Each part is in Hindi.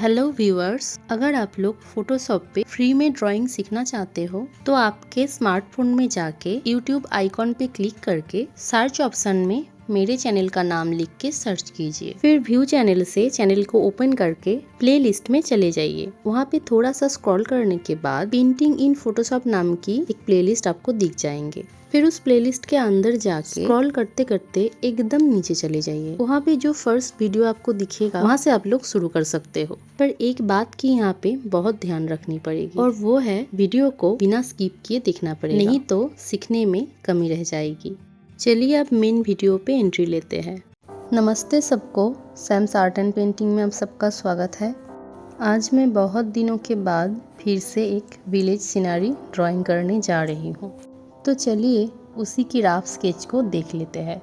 हेलो व्यूअर्स, अगर आप लोग फोटोशॉप पे फ्री में ड्राइंग सीखना चाहते हो तो आपके स्मार्टफोन में जाके यूट्यूब आइकॉन पे क्लिक करके सर्च ऑप्शन में मेरे चैनल का नाम लिख के सर्च कीजिए। फिर व्यू चैनल से चैनल को ओपन करके प्लेलिस्ट में चले जाइए। वहाँ पे थोड़ा सा स्क्रॉल करने के बाद पेंटिंग इन फोटोशॉप नाम की एक प्लेलिस्ट आपको दिख जाएंगे। फिर उस प्लेलिस्ट के अंदर जाके स्क्रॉल करते करते एकदम नीचे चले जाइए। वहाँ पे जो फर्स्ट वीडियो आपको दिखेगा वहाँ से आप लोग शुरू कर सकते हो। पर एक बात की यहाँ पे बहुत ध्यान रखनी पड़ेगी और वो है वीडियो को बिना स्किप किए देखना पड़ेगा, नहीं तो सीखने में कमी रह जाएगी। चलिए अब मेन वीडियो पे एंट्री लेते हैं। नमस्ते सबको, सैम्स आर्ट एंड पेंटिंग में आप सबका स्वागत है। आज मैं बहुत दिनों के बाद फिर से एक विलेज सीनरी ड्राइंग करने जा रही हूँ, तो चलिए उसी की रफ स्केच को देख लेते हैं।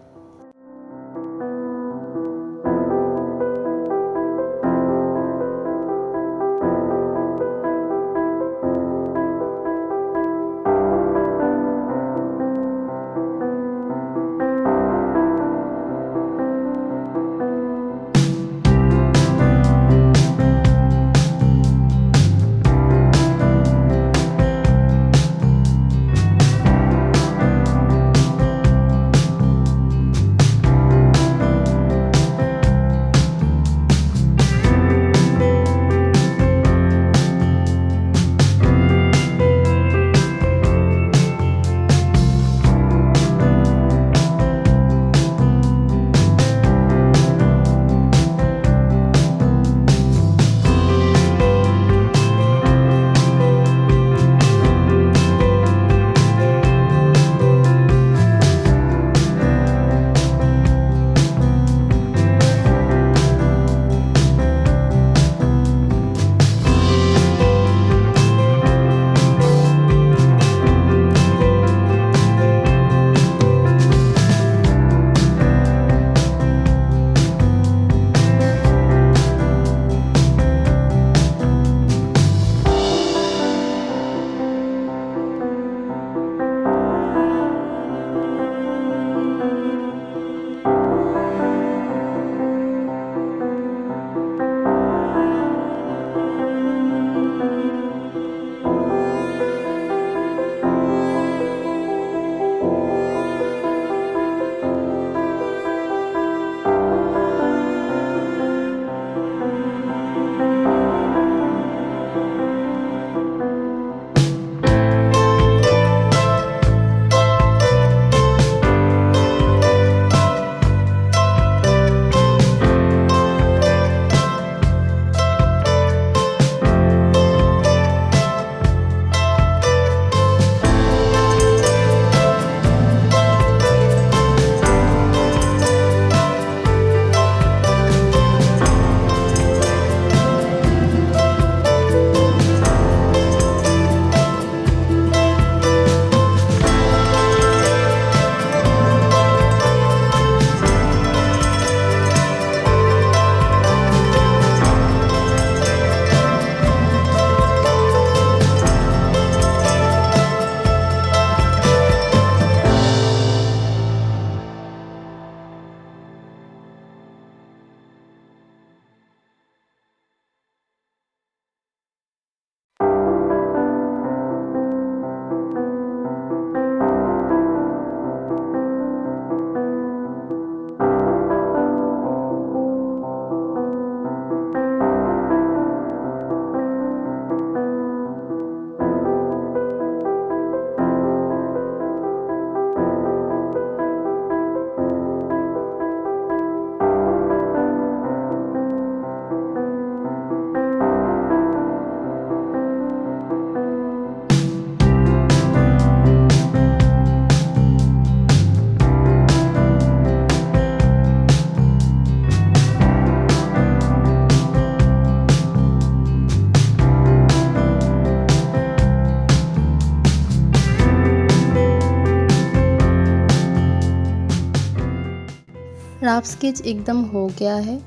रफ स्केच एकदम हो गया है।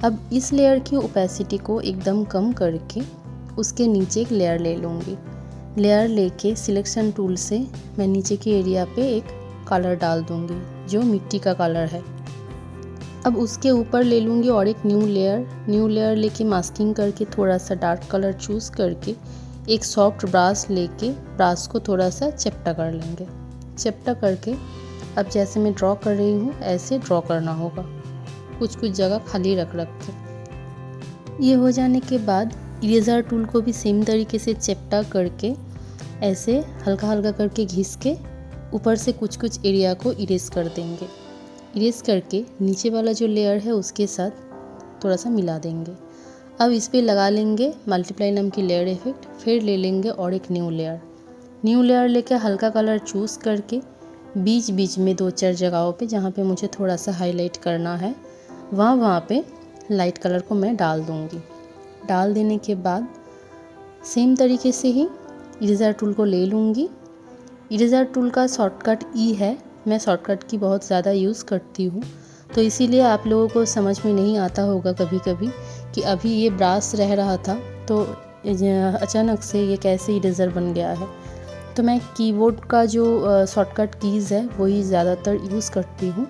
अब इस लेयर की ओपेसिटी को एकदम कम करके उसके नीचे एक लेयर ले लूँगी। लेयर लेके सिलेक्शन टूल से मैं नीचे के एरिया पे एक कलर डाल दूँगी जो मिट्टी का कलर है। अब उसके ऊपर ले लूँगी और एक न्यू लेयर लेके मास्किंग करके थोड़ा सा डार्क कलर चूज़ करके एक सॉफ्ट ब्रश लेके ब्रश को थोड़ा सा चपटा कर लेंगे। चपटा करके अब जैसे मैं ड्रॉ कर रही हूँ ऐसे ड्रॉ करना होगा, कुछ जगह खाली रख के। ये हो जाने के बाद इरेज़र टूल को भी सेम तरीके से चपटा करके ऐसे हल्का हल्का करके घिस के ऊपर से कुछ एरिया को इरेज कर देंगे। इरेज करके नीचे वाला जो लेयर है उसके साथ थोड़ा सा मिला देंगे। अब इस पे लगा लेंगे मल्टीप्लाई नाम की लेयर इफेक्ट। फिर ले लेंगे और एक न्यू लेयर लेकर हल्का कलर चूज़ करके बीच बीच में 2-4 जगहों पे जहाँ पे मुझे थोड़ा सा हाईलाइट करना है वहाँ पे लाइट कलर को मैं डाल दूँगी। डाल देने के बाद सेम तरीके से ही इरेज़र टूल को ले लूँगी। इरेज़र टूल का शॉर्टकट ई है, मैं शॉर्टकट की बहुत ज़्यादा यूज़ करती हूँ, तो इसीलिए आप लोगों को समझ में नहीं आता होगा कभी कभी कि अभी ये ब्रश रह रहा था तो अचानक से ये कैसे इरेज़र बन गया है। तो मैं कीबोर्ड का जो शॉर्टकट कीज़ है वही ज़्यादातर यूज़ करती हूँ।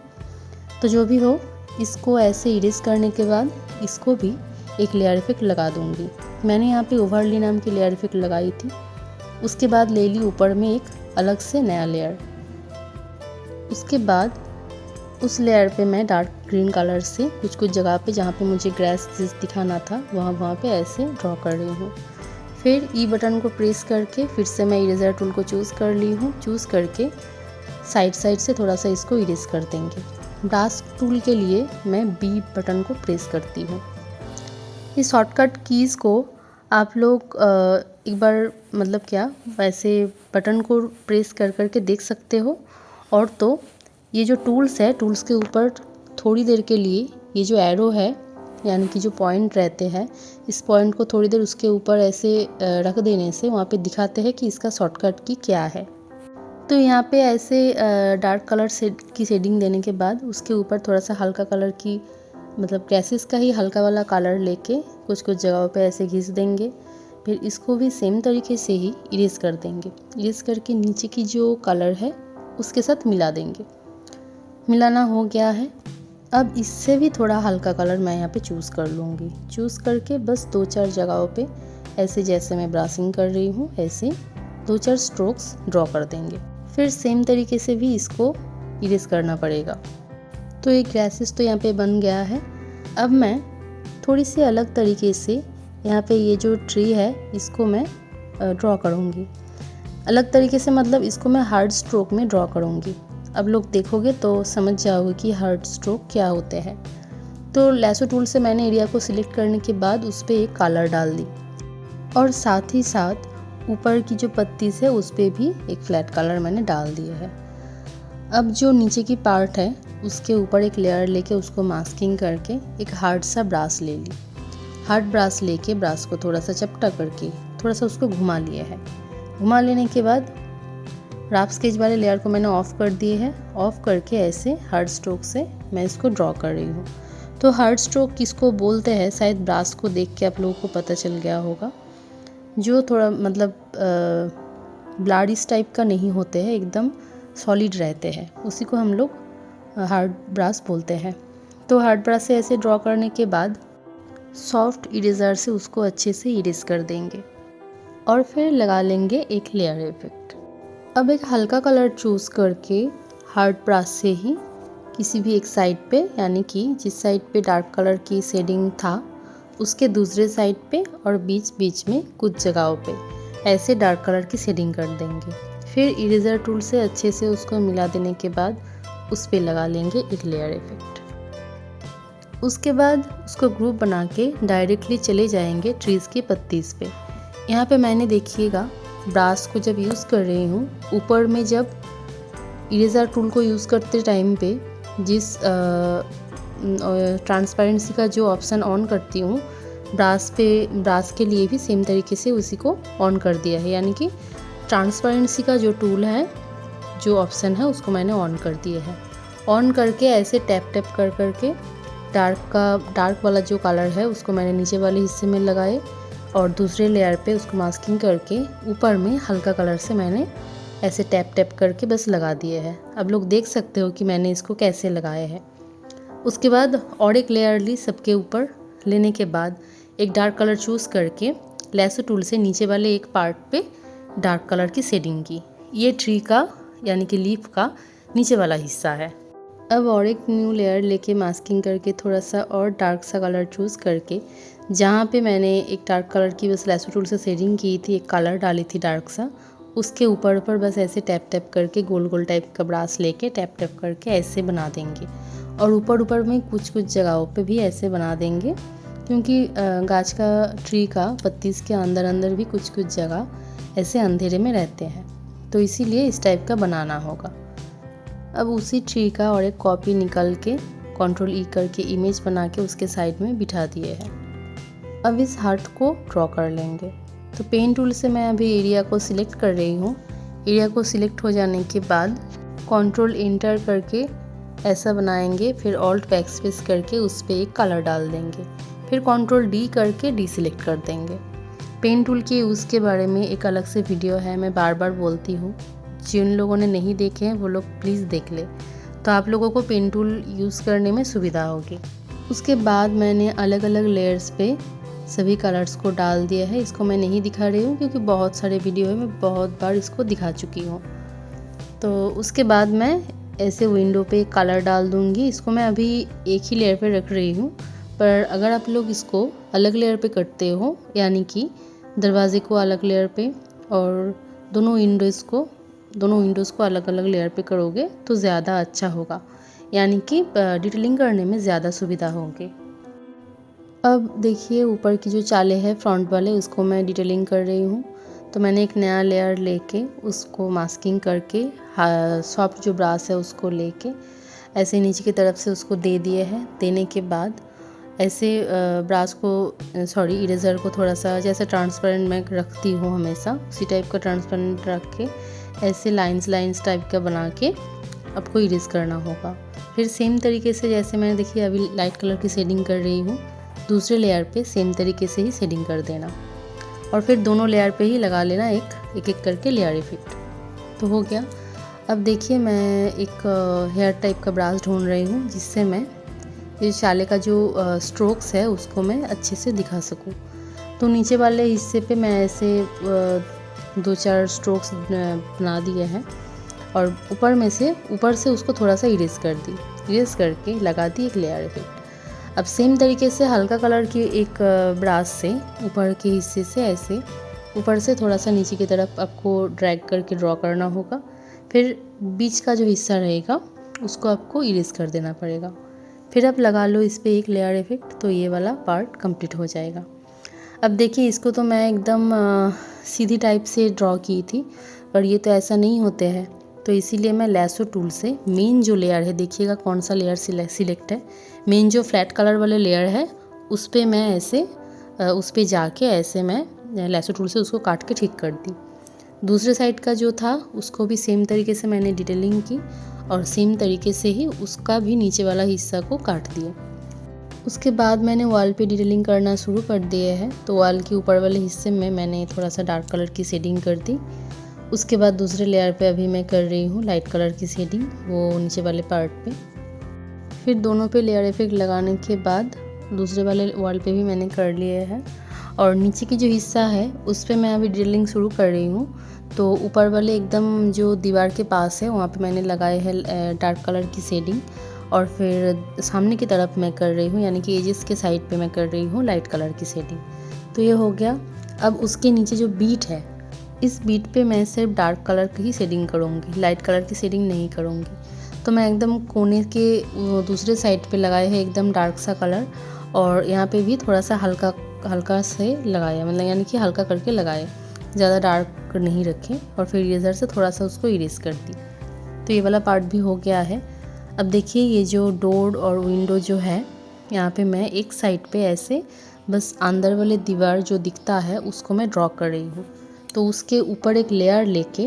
तो जो भी हो, इसको ऐसे इरेज करने के बाद इसको भी एक लेयर इफेक्ट लगा दूँगी। मैंने यहाँ पे ओवरले नाम की लेयर इफेक्ट लगाई थी। उसके बाद ले ली ऊपर में एक अलग से नया लेयर। उसके बाद उस लेयर पे मैं डार्क ग्रीन कलर से कुछ जगह पे जहाँ पे मुझे ग्रास दिखाना था वहाँ पे ऐसे ड्रॉ कर रही हूँ। फिर ई बटन को प्रेस करके फिर से मैं इरेज़र टूल को चूज़ कर ली हूँ। चूज़ करके साइड से थोड़ा सा इसको इरेज कर देंगे। ब्रश टूल के लिए मैं बी बटन को प्रेस करती हूँ। इस शॉर्टकट कीज़ को आप लोग एक बार मतलब क्या वैसे बटन को प्रेस कर करके देख सकते हो। और तो ये जो टूल्स है, टूल्स के ऊपर थोड़ी देर के लिए ये जो एरो है यानी कि जो पॉइंट रहते हैं, इस पॉइंट को थोड़ी देर उसके ऊपर ऐसे रख देने से वहाँ पे दिखाते हैं कि इसका शॉर्टकट की क्या है। तो यहाँ पे ऐसे डार्क कलर की शेडिंग देने के बाद उसके ऊपर थोड़ा सा हल्का कलर की मतलब ग्रेसिस का ही हल्का वाला कलर लेके कुछ जगहों पे ऐसे घिस देंगे। फिर इसको भी सेम तरीके से ही इरेज कर देंगे। इरेज करके नीचे की जो कलर है उसके साथ मिला देंगे। मिलाना हो गया है। अब इससे भी थोड़ा हल्का कलर मैं यहाँ पे चूज़ कर लूँगी। चूज़ करके बस 2-4 जगहों पे ऐसे जैसे मैं ब्रशिंग कर रही हूँ ऐसे 2-4 स्ट्रोक्स ड्रॉ कर देंगे। फिर सेम तरीके से भी इसको इरेज करना पड़ेगा। तो एक ग्रेसिस तो यहाँ पे बन गया है। अब मैं थोड़ी सी अलग तरीके से यहाँ पे ये जो ट्री है इसको मैं ड्रॉ करूँगी। अलग तरीके से मतलब इसको मैं हार्ड स्ट्रोक में ड्रॉ करूँगी। अब लोग देखोगे तो समझ जाओगे कि हार्ड स्ट्रोक क्या होते हैं। तो लैसो टूल से मैंने एरिया को सिलेक्ट करने के बाद उस पर एक कलर डाल दी और साथ ही साथ ऊपर की जो पत्ती है उस पर भी एक फ्लैट कलर मैंने डाल दिया है। अब जो नीचे की पार्ट है उसके ऊपर एक लेयर लेके उसको मास्किंग करके एक हार्ड सा ब्रश ले ली। हार्ड ब्रश लेके ब्रश को थोड़ा सा चपटा करके थोड़ा सा उसको घुमा लिया है। घुमा लेने के बाद रफ स्केच वाले लेयर को मैंने ऑफ़ कर दिए है। ऑफ़ करके ऐसे हार्ड स्ट्रोक से मैं इसको ड्रॉ कर रही हूँ। तो हार्ड स्ट्रोक किसको बोलते हैं शायद ब्रश को देख के आप लोगों को पता चल गया होगा। जो थोड़ा मतलब ब्लरिश टाइप का नहीं होते हैं, एकदम सॉलिड रहते हैं, उसी को हम लोग हार्ड ब्रश बोलते हैं। तो हार्ड ब्रश से ऐसे ड्रॉ करने के बाद सॉफ्ट इरेज़र से उसको अच्छे से इरेज कर देंगे और फिर लगा लेंगे एक लेयर इफेक्ट। अब एक हल्का कलर चूज़ करके हार्ड ब्रश से ही किसी भी एक साइड पे यानी कि जिस साइड पे डार्क कलर की शेडिंग था उसके दूसरे साइड पे और बीच बीच में कुछ जगहों पे ऐसे डार्क कलर की शेडिंग कर देंगे। फिर इरेज़र टूल से अच्छे से उसको मिला देने के बाद उस पे लगा लेंगे एक लेयर इफेक्ट। उसके बाद उसको ग्रुप बना के डायरेक्टली चले जाएंगे ट्रीज़ की पत्तीज पे। यहाँ पे मैंने देखिएगा ब्रश को जब यूज़ कर रही हूँ ऊपर में जब इरेज़र टूल को यूज़ करते टाइम पे जिस ट्रांसपेरेंसी का जो ऑप्शन ऑन करती हूँ ब्रश के लिए भी सेम तरीके से उसी को ऑन कर दिया है। यानी कि ट्रांसपेरेंसी का जो टूल है जो ऑप्शन है उसको मैंने ऑन कर दिया है। ऑन करके ऐसे टैप टैप कर करके डार्क वाला जो कलर है उसको मैंने नीचे वाले हिस्से में लगाए और दूसरे लेयर पे उसको मास्किंग करके ऊपर में हल्का कलर से मैंने ऐसे टैप टैप करके बस लगा दिए है। अब लोग देख सकते हो कि मैंने इसको कैसे लगाया है। उसके बाद और एक लेयर ली सबके ऊपर। लेने के बाद एक डार्क कलर चूज़ करके लेसो टूल से नीचे वाले एक पार्ट पे डार्क कलर की शेडिंग की। ये ट्री का यानी कि लीफ का नीचे वाला हिस्सा है। अब और एक न्यू लेयर लेके मास्किंग करके थोड़ा सा और डार्क सा कलर चूज़ करके जहाँ पे मैंने एक डार्क कलर की बस लेसो टूल से शेडिंग की थी, एक कलर डाली थी डार्क सा, उसके ऊपर बस ऐसे टैप टैप करके गोल गोल टाइप का ब्रश लेके टैप टैप करके ऐसे बना देंगे। और ऊपर में कुछ जगहों पे भी ऐसे बना देंगे, क्योंकि गाछ का ट्री का पत्तीस के अंदर भी कुछ जगह ऐसे अंधेरे में रहते हैं, तो इसीलिए इस टाइप का बनाना होगा। अब उसी ट्री का और एक कॉपी निकल के Ctrl E करके इमेज बना के उसके साइड में बिठा दिए है। अब इस हार्ट को ड्रॉ कर लेंगे। तो पेन टूल से मैं अभी एरिया को सिलेक्ट कर रही हूँ। एरिया को सिलेक्ट हो जाने के बाद Ctrl Enter करके ऐसा बनाएंगे, फिर Alt बैकस्पेस करके उस पर एक कलर डाल देंगे, फिर Ctrl D करके डीसिलेक्ट कर देंगे। पेन टूल के यूज़ के बारे में एक अलग से वीडियो है, मैं बार बार बोलती हूँ, जिन लोगों ने नहीं देखे हैं वो लोग प्लीज़ देख ले, तो आप लोगों को पेन टूल यूज़ करने में सुविधा होगी। उसके बाद मैंने अलग अलग लेयर्स पे सभी कलर्स को डाल दिया है। इसको मैं नहीं दिखा रही हूँ क्योंकि बहुत सारे वीडियो है, मैं बहुत बार इसको दिखा चुकी हूँ। तो उसके बाद मैं ऐसे विंडो पे कलर डाल दूँगी। इसको मैं अभी एक ही लेयर पे रख रही हूँ, पर अगर आप लोग इसको अलग लेयर पे करते हो, यानी कि दरवाजे को अलग लेयर पे और दोनों विंडोज़ को अलग अलग लेयर पे करोगे तो ज़्यादा अच्छा होगा, यानी कि डिटेलिंग करने में ज़्यादा सुविधा होगी। अब देखिए ऊपर की जो चाले हैं फ्रंट वाले, उसको मैं डिटेलिंग कर रही हूँ। तो मैंने एक नया लेयर लेके उसको मास्किंग करके सॉफ्ट जो ब्रश है उसको लेके ऐसे नीचे की तरफ से उसको दे दिए हैं। देने के बाद ऐसे इरेज़र को थोड़ा सा जैसे ट्रांसपेरेंट मैं रखती हूँ हमेशा, उसी टाइप का ट्रांसपेरेंट रख के ऐसे लाइंस टाइप का बना के आपको इरेज़ करना होगा। फिर सेम तरीके से जैसे मैंने देखिए अभी लाइट कलर की शेडिंग कर रही हूँ, दूसरे लेयर पे सेम तरीके से ही शेडिंग कर देना और फिर दोनों लेयर पे ही लगा लेना एक करके लेयर इफेक्ट। तो हो गया। अब देखिए मैं एक हेयर टाइप का ब्रश ढूंढ रही हूँ, जिससे मैं इस चाले का जो स्ट्रोक्स है उसको मैं अच्छे से दिखा सकूँ। तो नीचे वाले हिस्से पे मैं ऐसे 2-4 स्ट्रोक्स बना दिए हैं और ऊपर से उसको थोड़ा सा इरेज करके लगा दी एक लेयर इफेक्ट। अब सेम तरीके से हल्का कलर की एक ब्रश से ऊपर के हिस्से से ऐसे ऊपर से थोड़ा सा नीचे की तरफ आपको ड्रैग करके ड्रॉ करना होगा। फिर बीच का जो हिस्सा रहेगा उसको आपको इरेज कर देना पड़ेगा। फिर आप लगा लो इस पर एक लेयर इफेक्ट, तो ये वाला पार्ट कंप्लीट हो जाएगा। अब देखिए इसको तो मैं एकदम सीधी टाइप से ड्रॉ की थी, पर ये तो ऐसा नहीं होते हैं, तो इसीलिए मैं लेसो टूल से मेन जो लेयर है, देखिएगा कौन सा लेयर सिलेक्ट है, मेन जो फ्लैट कलर वाले लेयर है उस पर मैं ऐसे उस पर जाके ऐसे मैं लेसो टूल से उसको काट के ठीक कर दी। दूसरे साइड का जो था उसको भी सेम तरीके से मैंने डिटेलिंग की और सेम तरीके से ही उसका भी नीचे वाला हिस्सा को काट दिया। उसके बाद मैंने वॉल पे डिटेलिंग करना शुरू कर दिए है। तो वॉल के ऊपर वाले हिस्से में मैंने थोड़ा सा डार्क कलर की शेडिंग कर दी। उसके बाद दूसरे लेयर पे अभी मैं कर रही हूँ लाइट कलर की शेडिंग, वो नीचे वाले पार्ट पे। फिर दोनों पे लेयर इफेक्ट लगाने के बाद दूसरे वाले वॉल पे भी मैंने कर लिए है और नीचे की जो हिस्सा है उस पर मैं अभी डिटेलिंग शुरू कर रही हूँ। तो ऊपर वाले एकदम जो दीवार के पास है वहाँ पे मैंने लगाए है डार्क कलर की शेडिंग और फिर सामने की तरफ मैं कर रही हूँ, यानी कि एजेस के साइड पे मैं कर रही हूँ लाइट कलर की शेडिंग। तो ये हो गया। अब उसके नीचे जो बीट है, इस बीट पे मैं सिर्फ डार्क कलर की ही शेडिंग करूँगी, लाइट कलर की शेडिंग नहीं करूँगी। तो मैं एकदम कोने के दूसरे साइड पे लगाए है एकदम डार्क सा कलर और यहाँ पे भी थोड़ा सा हल्का से लगाया, मतलब यानी कि हल्का करके लगाए, ज़्यादा डार्क नहीं रखे और फिर इरेज़र से थोड़ा सा उसको इरेज कर दी। तो ये वाला पार्ट भी हो गया है। अब देखिए ये जो डोर और विंडो जो है, यहाँ पे मैं एक साइड पे ऐसे बस अंदर वाले दीवार जो दिखता है उसको मैं ड्रॉ कर रही हूँ। तो उसके ऊपर एक लेयर लेके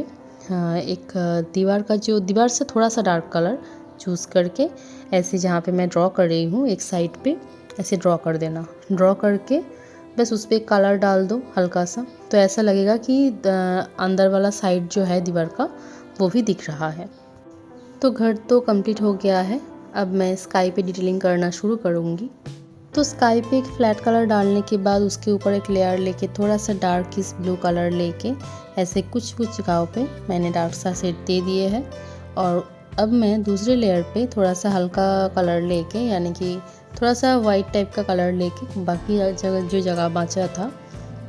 एक दीवार से थोड़ा सा डार्क कलर चूज़ करके ऐसे जहाँ पे मैं ड्रॉ कर रही हूँ एक साइड पे ऐसे ड्रॉ कर देना। ड्रॉ करके बस उस पर कलर डाल दो हल्का सा, तो ऐसा लगेगा कि अंदर वाला साइड जो है दीवार का वो भी दिख रहा है। तो घर तो कंप्लीट हो गया है। अब मैं स्काई पे डिटेलिंग करना शुरू करूँगी। तो स्काई पे एक फ्लैट कलर डालने के बाद उसके ऊपर एक लेयर लेके थोड़ा सा डार्किश ब्लू कलर लेके ऐसे कुछ कुछ जगहों पे मैंने डार्क सा शेड दे दिए हैं। और अब मैं दूसरे लेयर पे थोड़ा सा हल्का कलर लेके, यानी कि थोड़ा सा वाइट टाइप का कलर लेके बाकी जो जगह बचा था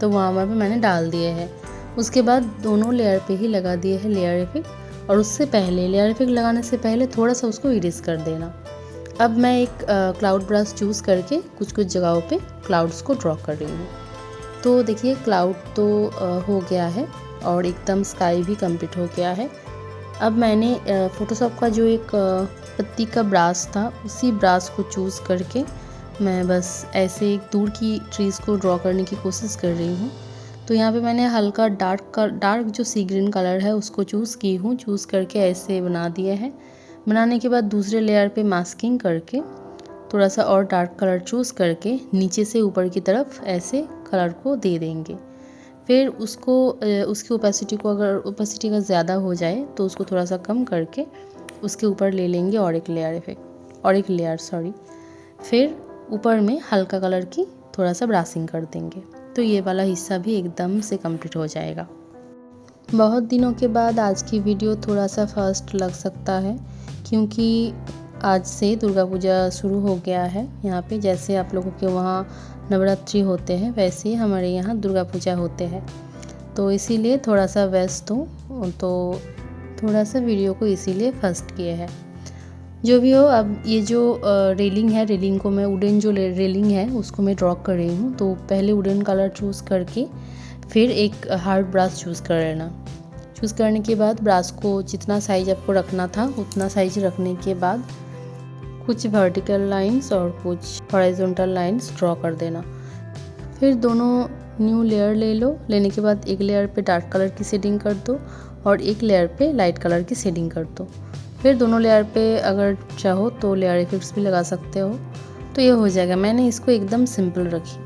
तो वहाँ पर मैंने डाल दिए हैं। उसके बाद दोनों लेयर पे ही लगा दिए हैं लेयर इफेक्ट। और उससे पहले लेयर इफेक्ट लगाने से पहले थोड़ा सा उसको इरेज कर देना। अब मैं एक क्लाउड ब्रश चूज़ करके कुछ कुछ जगहों पे क्लाउड्स को ड्रॉ कर रही हूँ। तो देखिए क्लाउड तो हो गया है और एकदम स्काई भी कंप्लीट हो गया है। अब मैंने फ़ोटोशॉप का जो एक पत्ती का ब्रश था उसी ब्रश को चूज़ करके मैं बस ऐसे एक दूर की ट्रीज़ को ड्रॉ करने की कोशिश कर रही हूँ। तो यहाँ पे मैंने हल्का डार्क जो सी ग्रीन कलर है उसको चूज़ करके ऐसे बना दिया है। बनाने के बाद दूसरे लेयर पे मास्किंग करके थोड़ा सा और डार्क कलर चूज़ करके नीचे से ऊपर की तरफ ऐसे कलर को दे देंगे। फिर उसको उसकी ओपेसिटी को, अगर ओपेसिटी का ज़्यादा हो जाए तो उसको थोड़ा सा कम करके उसके ऊपर ले लेंगे और एक लेयर फिर ऊपर में हल्का कलर की थोड़ा सा ब्रासिंग कर देंगे। तो ये वाला हिस्सा भी एकदम से कंप्लीट हो जाएगा। बहुत दिनों के बाद आज की वीडियो थोड़ा सा फास्ट लग सकता है क्योंकि आज से दुर्गा पूजा शुरू हो गया है। यहाँ पे जैसे आप लोगों के वहाँ नवरात्रि होते हैं वैसे ही हमारे यहाँ दुर्गा पूजा होते हैं, तो इसीलिए थोड़ा सा व्यस्त हूँ, तो थोड़ा सा वीडियो को इसीलिए फास्ट किए हैं। जो भी हो, अब ये जो रेलिंग है, रेलिंग को मैं वुडन जो रेलिंग है उसको मैं ड्रॉ कर रही हूँ। तो पहले वुडन कलर चूज़ करके फिर एक हार्ड ब्रश चूज़ कर लेना। चूज़ करने के बाद ब्रश को जितना साइज आपको रखना था उतना साइज रखने के बाद कुछ वर्टिकल लाइंस और कुछ हॉरिजॉन्टल लाइंस ड्रॉ कर देना। फिर दोनों न्यू लेयर ले लो। लेने के बाद एक लेयर पे डार्क कलर की शेडिंग कर दो और एक लेयर पे लाइट कलर की शेडिंग कर दो। फिर दोनों लेयर पे अगर चाहो तो लेयर इफेक्ट्स भी लगा सकते हो। तो ये हो जाएगा। मैंने इसको एकदम सिंपल रखी।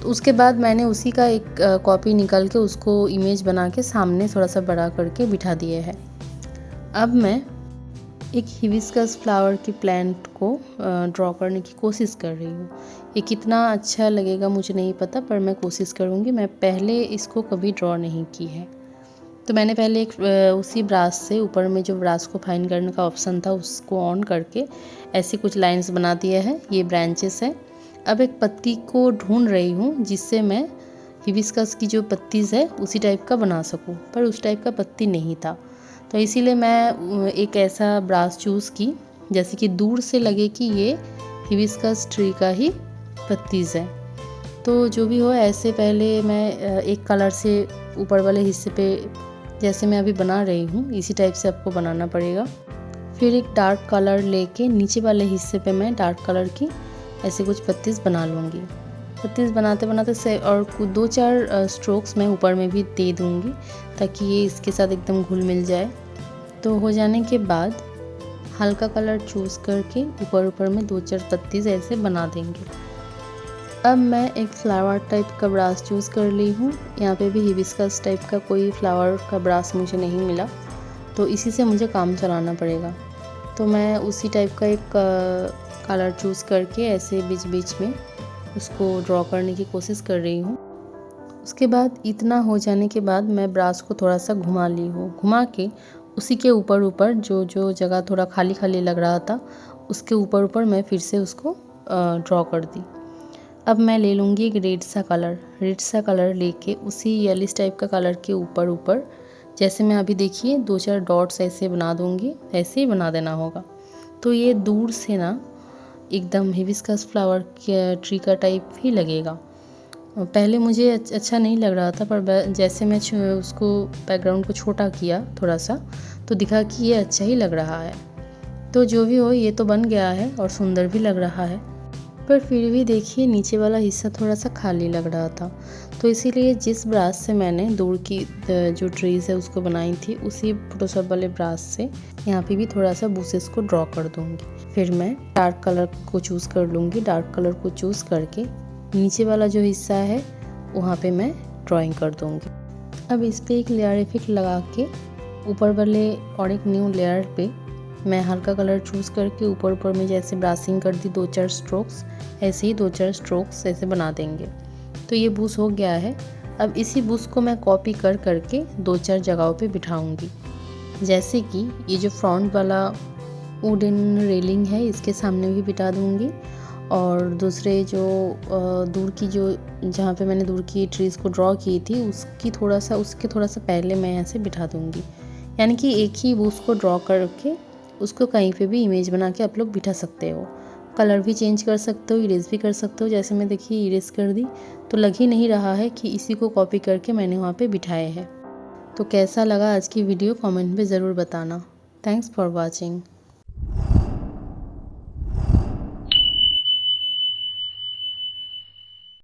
तो उसके बाद मैंने उसी का एक कॉपी निकाल के उसको इमेज बना के सामने थोड़ा सा बड़ा करके बिठा दिए है। अब मैं एक हिबिस्कस फ्लावर की प्लांट को ड्रॉ करने की कोशिश कर रही हूँ। ये कितना अच्छा लगेगा मुझे नहीं पता, पर मैं कोशिश करूँगी। मैं पहले इसको कभी ड्रॉ नहीं की है। तो मैंने पहले एक उसी ब्रश से ऊपर में जो ब्रश को फाइन करने का ऑप्शन था उसको ऑन करके ऐसे कुछ लाइंस बना दिए हैं। ये ब्रांचेस है। अब एक पत्ती को ढूंढ रही हूँ जिससे मैं हिबिस्कस की जो पत्तीज़ है उसी टाइप का बना सकूँ, पर उस टाइप का पत्ती नहीं था। तो इसीलिए मैं एक ऐसा ब्रश चूज़ की जैसे कि दूर से लगे कि ये हिबिस्कस ट्री का ही पत्तीज़ है। तो जो भी हो, ऐसे पहले मैं एक कलर से ऊपर वाले हिस्से पे जैसे मैं अभी बना रही हूँ इसी टाइप से आपको बनाना पड़ेगा। फिर एक डार्क कलर लेके नीचे वाले हिस्से पे मैं डार्क कलर की ऐसे कुछ पत्तीस बना लूँगी। पत्तीस बनाते बनाते से और 2-4 स्ट्रोक्स मैं ऊपर में भी दे दूँगी ताकि ये इसके साथ एकदम घुल मिल जाए। तो हो जाने के बाद हल्का कलर चूज़ करके ऊपर में 2-4 पत्तीस ऐसे बना देंगे। अब मैं एक फ्लावर टाइप का ब्रश चूज़ कर ली हूँ। यहाँ पे भी हिबिस्कस टाइप का कोई फ्लावर का ब्रश मुझे नहीं मिला, तो इसी से मुझे काम चलाना पड़ेगा। तो मैं उसी टाइप का एक कलर चूज़ करके ऐसे बीच बीच में उसको ड्रॉ करने की कोशिश कर रही हूँ। उसके बाद इतना हो जाने के बाद मैं ब्रश को थोड़ा सा घुमा ली हूँ। घुमा के उसी के ऊपर जो जगह थोड़ा खाली खाली लग रहा था उसके ऊपर मैं फिर से उसको ड्रॉ कर दी। अब मैं ले लूँगी एक रेड सा कलर लेके उसी येलिश टाइप का कलर के ऊपर जैसे मैं अभी देखिए 2-4 डॉट्स ऐसे बना दूँगी। ऐसे ही बना देना होगा। तो ये दूर से ना एकदम हिबिस्कस फ्लावर के ट्री का टाइप ही लगेगा। पहले मुझे अच्छा नहीं लग रहा था, पर जैसे मैं उसको बैकग्राउंड को छोटा किया थोड़ा सा तो दिखा कि ये अच्छा ही लग रहा है। तो जो भी हो, ये तो बन गया है और सुंदर भी लग रहा है, पर फिर भी देखिए नीचे वाला हिस्सा थोड़ा सा खाली लग रहा था। तो इसीलिए जिस ब्रश से मैंने दूर की जो ट्रीज़ है उसको बनाई थी उसी फोटोशॉप वाले ब्रश से यहाँ पे भी थोड़ा सा बूसेस को ड्रॉ कर दूँगी। फिर मैं डार्क कलर को चूज़ कर लूँगी। डार्क कलर को चूज़ करके नीचे वाला जो हिस्सा है वहाँ पे मैं ड्राइंग कर दूँगी। अब इस पर एक लेयर इफेक्ट लगा के ऊपर वाले और एक न्यू लेयर पे मैं हल्का कलर चूज़ करके ऊपर ऊपर में जैसे ब्रासिंग कर दी 2-4 स्ट्रोक्स, ऐसे ही 2-4 स्ट्रोक्स ऐसे बना देंगे। तो ये बुश हो गया है। अब इसी बुश को मैं कॉपी कर करके 2-4 जगहों पे बिठाऊंगी। जैसे कि ये जो फ्रंट वाला वुडन रेलिंग है इसके सामने भी बिठा दूंगी, और दूसरे जो दूर की जो जहाँ पे मैंने दूर की ट्रीज़ को ड्रॉ की थी उसके थोड़ा सा पहले मैं ऐसे बिठा दूंगी। यानी कि एक ही बुश को ड्रॉ करके उसको कहीं पे भी इमेज बना के आप लोग बिठा सकते हो। कलर भी चेंज कर सकते हो, इरेज भी कर सकते हो। जैसे मैं देखिए इरेज कर दी तो लग ही नहीं रहा है कि इसी को कॉपी करके मैंने वहाँ पे बिठाए हैं। तो कैसा लगा आज की वीडियो कमेंट में ज़रूर बताना। Thanks for watching.